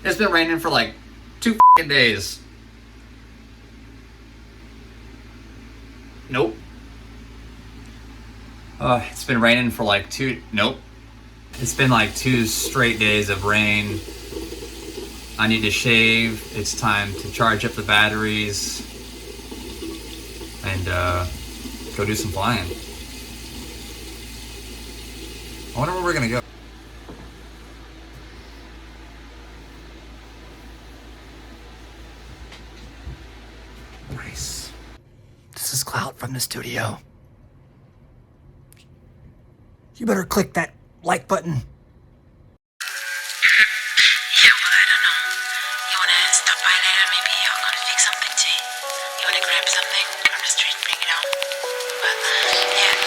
It's been raining for like 2 days. Nope. It's been raining for like nope. It's been like 2 straight days of rain. I need to shave. It's time to charge up the batteries and go do some flying. I wonder where we're gonna go. Nice. This is Kloud from the studio. You better click that like button. Yeah, well, I don't know. You wanna stop by later? Maybe you're gonna fix something tea. You wanna grab something from the street, bring it home? But, yeah.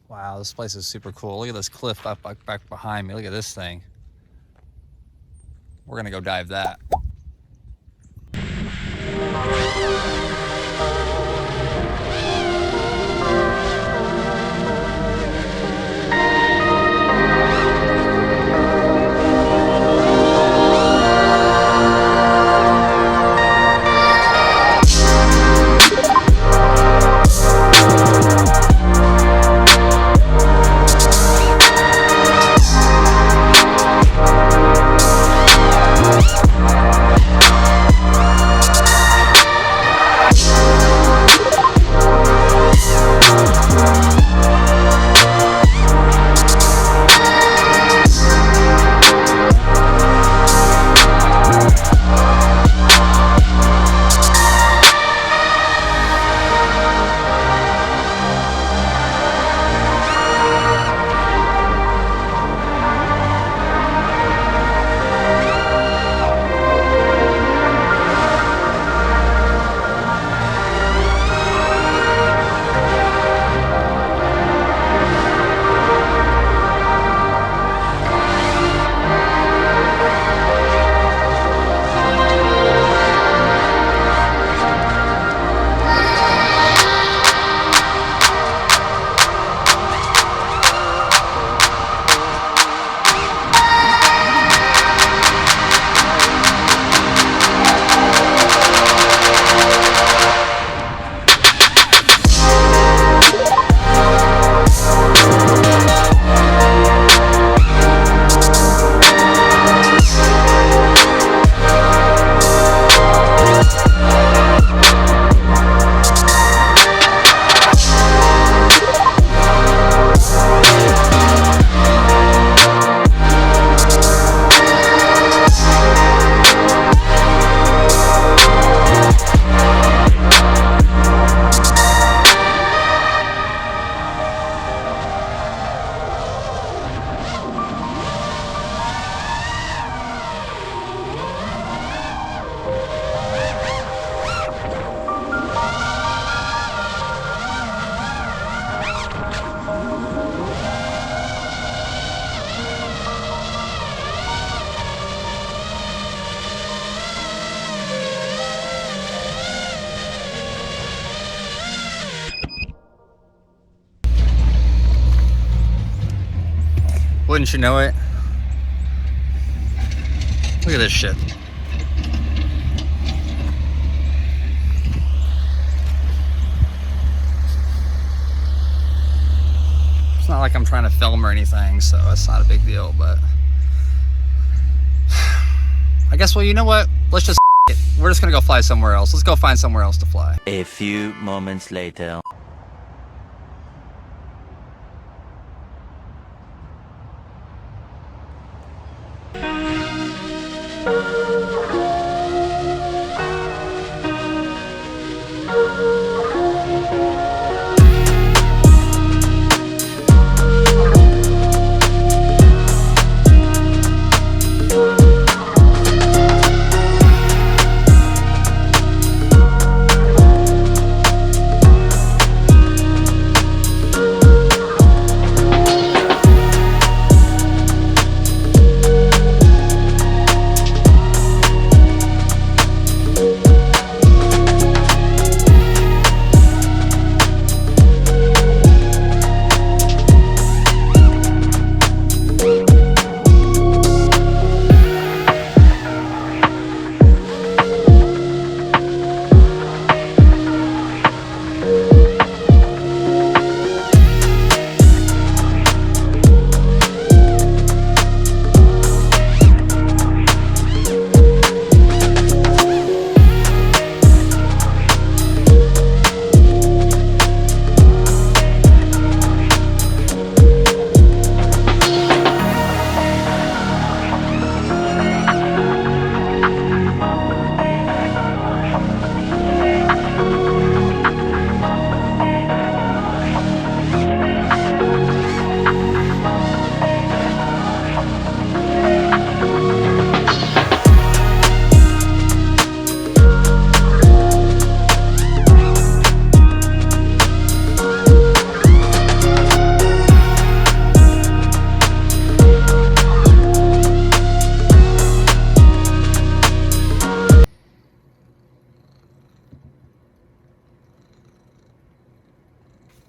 Wow, this place is super cool. Look at this cliff back behind me. Look at this thing. We're gonna go dive that. Wouldn't you know it? Look at this shit. It's not like I'm trying to film or anything, so it's not a big deal, but I guess, well, you know what? Let's just it. We're just gonna go fly somewhere else. Let's go find somewhere else to fly. A few moments later.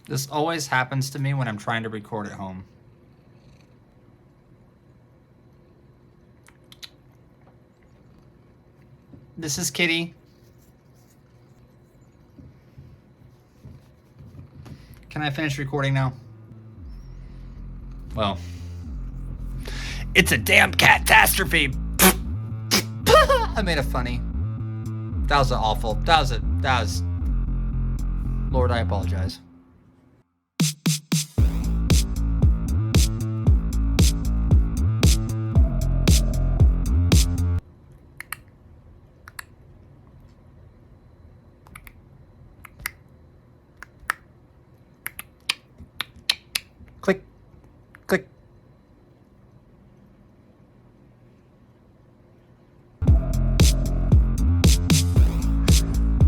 This always happens to me when I'm trying to record at home. This is Kitty. Can I finish recording now? Well, it's a damn catastrophe. I made it funny. That was awful. That was Lord, I apologize.